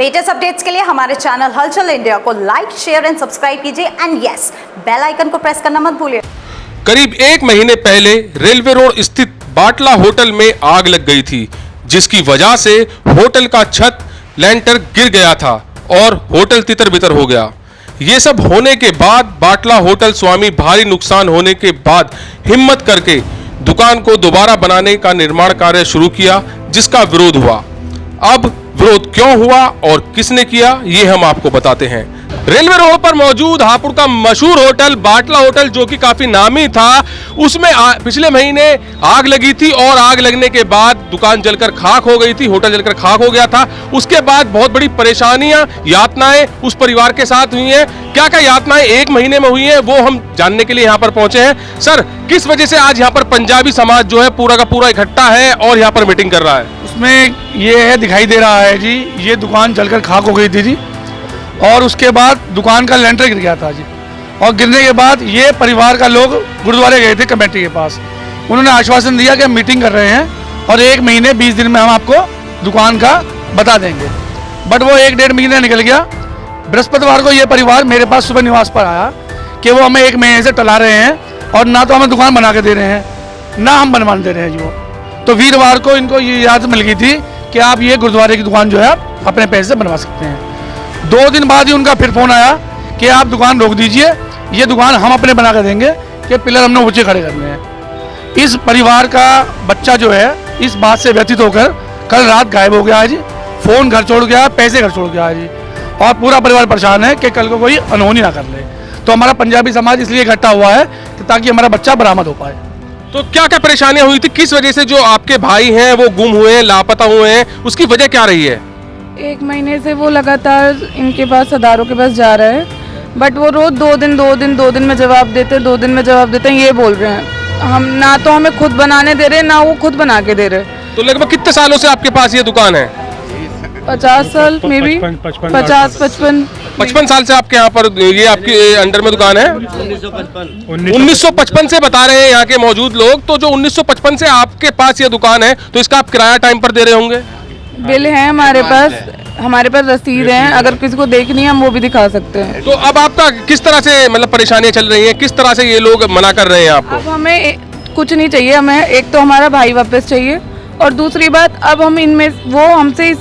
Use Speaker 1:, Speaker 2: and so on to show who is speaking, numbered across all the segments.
Speaker 1: Latest updates के लिए हमारे चैनल हलचल इंडिया को लाइक, शेयर एंड सब्सक्राइब कीजिए एंड यस, बेल आइकन को प्रेस करना मत भूलिए।
Speaker 2: करीब एक महीने पहले रेलवे रोड स्थित बाटला होटल में आग लग गई थी, जिसकी वजह से होटल का छत लैंटर गिर गया था और होटल तितर-बितर हो गया। ये सब होने के बाद बाटला होटल स्वामी भारी नुकसान होने के बाद हिम्मत करके दुकान को दोबारा बनाने का निर्माण कार्य शुरू किया, जिसका विरोध हुआ। अब विरोध क्यों हुआ और किसने किया, ये हम आपको बताते हैं। रेलवे रोड पर मौजूद हापुड़ का मशहूर होटल बाटला होटल, जो कि काफी नामी था, उसमें पिछले महीने आग लगी थी और आग लगने के बाद दुकान जलकर खाक हो गई थी, होटल जलकर खाक हो गया था। उसके बाद बहुत बड़ी परेशानियां, यातनाएं उस परिवार के साथ हुई हैं। क्या क्या यातनाएं एक महीने में हुई हैं, वो हम जानने के लिए यहाँ पर पहुंचे हैं। सर, किस वजह से आज यहाँ पर पंजाबी समाज जो है पूरा का पूरा इकट्ठा है और यहाँ पर मीटिंग कर रहा है?
Speaker 3: उसमें ये है, दिखाई दे रहा है जी, ये दुकान जलकर खाक हो गई थी जी, और उसके बाद दुकान का लेंटर गिर गया था जी, और गिरने के बाद ये परिवार का लोग गुरुद्वारे गए थे कमेटी के पास। उन्होंने आश्वासन दिया कि हम मीटिंग कर रहे हैं और 1 महीने 20 दिन में हम आपको दुकान का बता देंगे। बट वो 1-1.5 महीना निकल गया। बृहस्पतिवार को ये परिवार मेरे पास सुबह निवास पर आया कि वो हमें 1 महीने से टला रहे हैं और ना तो हमें दुकान बना के दे रहे हैं, ना हम बनवाने दे रहे हैं जी। वो तो वीरवार को इनको ये याद मिल गई थी कि आप ये गुरुद्वारे की दुकान जो है आप अपने पैसे से बनवा सकते हैं। 2 दिन बाद ही उनका फिर फोन आया कि आप दुकान रोक दीजिए, ये दुकान हम अपने बना कर देंगे, कि पिलर हमने ऊंचे खड़े करने हैं। इस परिवार का बच्चा जो है इस बात से व्यथित होकर कल रात गायब हो गया है जी। फ़ोन घर छोड़ गया, पैसे घर छोड़ गया है जी, और पूरा परिवार परेशान है कि कल को कोई अनहोनी ना कर ले। तो हमारा पंजाबी समाज इसलिए इकट्ठा हुआ है कि ताकि हमारा बच्चा बरामद हो पाए।
Speaker 2: तो क्या क्या परेशानियां हुई थी, किस वजह से जो आपके भाई हैं वो गुम हुए हैं, लापता हुए हैं, उसकी वजह क्या रही है?
Speaker 4: 1 महीने से वो लगातार इनके पास अदारों के पास जा रहा है, बट वो रोज 2 दिन में जवाब देते हैं, 2 दिन में जवाब देते हैं। ये बोल रहे हैं हम ना तो हमें खुद बनाने दे रहे, ना वो खुद बना के दे रहे।
Speaker 2: तो लगभग कितने सालों से आपके पास ये दुकान है?
Speaker 4: 50 साल में भी, 50-55
Speaker 2: साल से आपके यहाँ पर ये आपके अंडर में दुकान है? 1955 से बता रहे हैं यहाँ के मौजूद लोग। तो जो 1955 से आपके पास ये दुकान है, तो इसका आप किराया टाइम पर दे रहे होंगे?
Speaker 4: बिल है हमारे पास रसीद है, अगर किसी को देखनी है हम वो भी दिखा सकते हैं।
Speaker 2: तो अब आपका किस तरह से मतलब परेशानियां चल रही हैं, किस तरह से ये लोग मना कर रहे हैं आपको?
Speaker 4: अब हमें कुछ नहीं चाहिए, हमें एक तो हमारा भाई वापस चाहिए, और दूसरी बात अब हम इनमें वो हमसे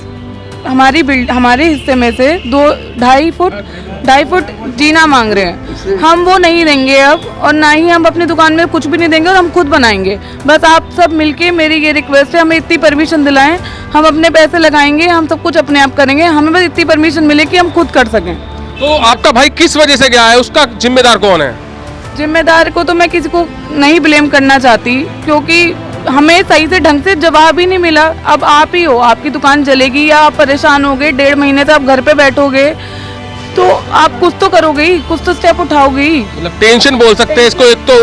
Speaker 4: हमारे हिस्से में से 2-2.5 फुट जीना मांग रहे हैं। हम वो नहीं देंगे अब, और ना ही हम अपनी दुकान में कुछ भी नहीं देंगे, और हम खुद बनाएंगे। बस आप सब मिलके मेरी ये रिक्वेस्ट है, हमें इतनी परमिशन दिलाएं, हम अपने पैसे लगाएंगे, हम सब कुछ अपने आप करेंगे, हमें बस इतनी परमिशन मिले कि हम खुद कर सकें।
Speaker 2: तो आपका भाई किस वजह से गया है, उसका जिम्मेदार कौन है?
Speaker 4: जिम्मेदार को तो मैं किसी को नहीं ब्लेम करना चाहती, क्योंकि हमें सही से ढंग से जवाब ही नहीं मिला। अब आप ही हो, आपकी दुकान जलेगी या आप परेशान हो गए, 1.5 महीने से आप घर पे बैठोगे, तो आप कुछ तो करोगे ही, कुछ तो स्टेप उठाओगे ही।
Speaker 2: मतलब टेंशन बोल सकते हैं इसको। एक तो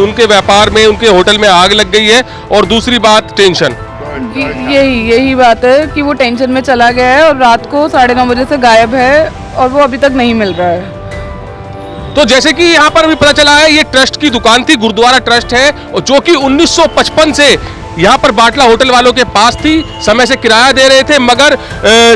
Speaker 2: उनके व्यापार में, उनके होटल में आग लग गई है, और दूसरी बात टेंशन।
Speaker 4: यही बात है कि वो टेंशन में चला गया है और रात को 9:30 बजे से गायब है, और वो अभी तक नहीं मिल रहा है।
Speaker 2: तो जैसे कि यहाँ पर अभी पता चला है, ये ट्रस्ट की दुकान थी, गुरुद्वारा ट्रस्ट है, और जो कि 1955 से यहाँ पर बाटला होटल वालों के पास थी, समय से किराया दे रहे थे। मगर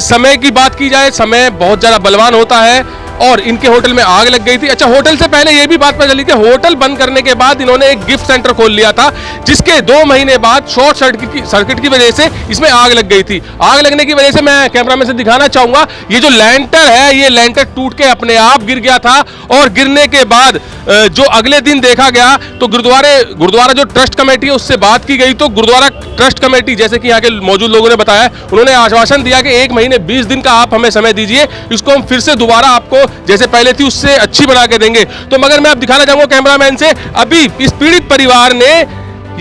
Speaker 2: समय की बात की जाए, समय बहुत ज़्यादा बलवान होता है, और इनके होटल में आग लग गई थी। अच्छा, होटल से पहले ये भी बात पता चली कि होटल बंद करने के बाद इन्होंने एक गिफ्ट सेंटर खोल लिया था, जिसके 2 महीने बाद शॉर्ट सर्किट की वजह से इसमें आग लग गई थी। आग लगने की वजह से मैं कैमरामैन से दिखाना चाहूंगा, ये जो लेंटर है, ये लेंटर टूट के अपने आप गिर गया था, और गिरने के बाद जो अगले दिन देखा गया तो गुरुद्वारा जो ट्रस्ट कमेटी है उससे बात की गई। तो गुरुद्वारा ट्रस्ट कमेटी, जैसे कि यहाँ के मौजूद लोगों ने बताया, उन्होंने आश्वासन दिया कि 1 महीने 20 दिन का आप हमें समय दीजिए, इसको हम फिर से दोबारा आपको जैसे पहले थी उससे अच्छी बना के देंगे। तो मगर मैं अब दिखाना चाहूंगा कैमरामैन से, अभी इस पीड़ित परिवार ने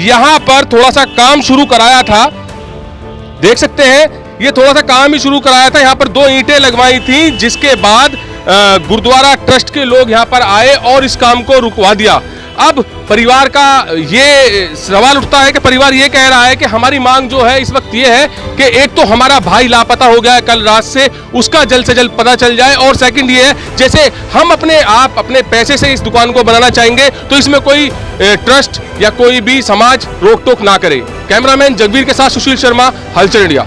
Speaker 2: यहाँ पर थोड़ा सा काम शुरू कराया था, देख सकते हैं, ये थोड़ा सा काम ही शुरू कराया था। यहाँ पर 2 ईंटें लगवाई थी, जिसके बाद गुरुद्वारा ट्रस्ट के लोग यहाँ पर आए और इस काम को रुकवा दिया। अब परिवार का ये सवाल उठता है कि परिवार ये कह रहा है कि हमारी मांग जो है इस वक्त ये है कि एक तो हमारा भाई लापता हो गया है कल रात से, उसका जल्द से जल्द पता चल जाए, और सेकंड ये है जैसे हम अपने पैसे से इस दुकान को बनाना चाहेंगे, तो इसमें कोई ट्रस्ट या कोई भी समाज रोक टोक ना करे। कैमरामैन जगवीर के साथ सुशील शर्मा, हलचल इंडिया।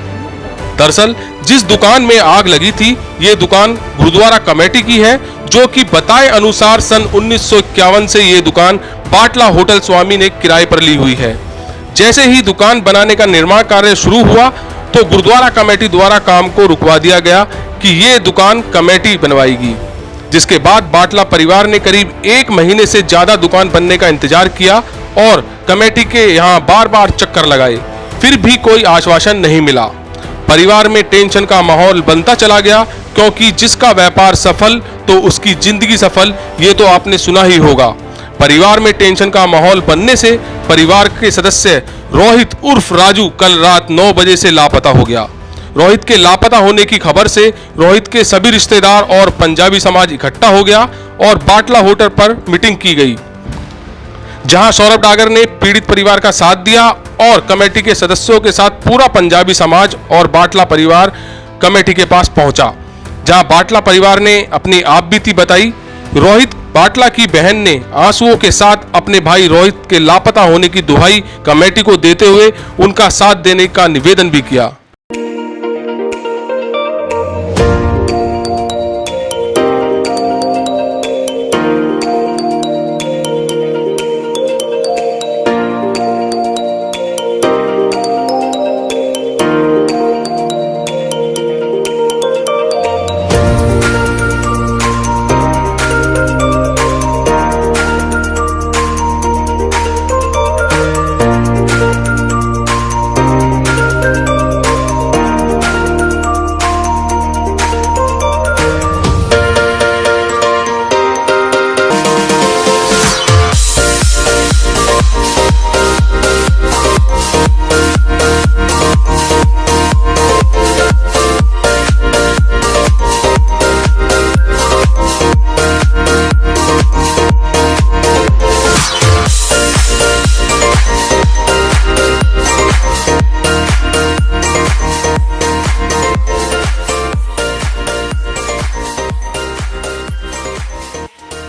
Speaker 2: दरअसल जिस दुकान में आग लगी थी ये दुकान गुरुद्वारा कमेटी की है, जो कि बताए अनुसार सन 1951 से ये दुकान बाटला होटल स्वामी ने किराए पर ली हुई है। जैसे ही दुकान बनाने का निर्माण कार्य शुरू हुआ तो गुरुद्वारा कमेटी द्वारा काम को रुकवा दिया गया कि ये दुकान कमेटी बनवाएगी, जिसके बाद बाटला परिवार ने करीब 1 महीने से ज्यादा दुकान बनने का इंतजार किया और कमेटी के यहाँ बार बार चक्कर लगाए, फिर भी कोई आश्वासन नहीं मिला। परिवार में टेंशन का माहौल बनता चला गया, क्योंकि जिसका व्यापार सफल तो उसकी जिंदगी सफल, ये तो आपने सुना ही होगा। परिवार में टेंशन का माहौल बनने से परिवार के सदस्य रोहित उर्फ राजू कल रात 9 बजे से लापता हो गया। रोहित के लापता होने की खबर से रोहित के सभी रिश्तेदार और पंजाबी समाज इकट्ठा हो गया और बाटला होटल पर मीटिंग की गई, जहां सौरभ डागर ने पीड़ित परिवार का साथ दिया और कमेटी के सदस्यों के साथ पूरा पंजाबी समाज और बाटला परिवार कमेटी के पास पहुंचा, जहां बाटला परिवार ने अपनी आपबीती बताई। रोहित बाटला की बहन ने आंसुओं के साथ अपने भाई रोहित के लापता होने की दुहाई कमेटी को देते हुए उनका साथ देने का निवेदन भी किया।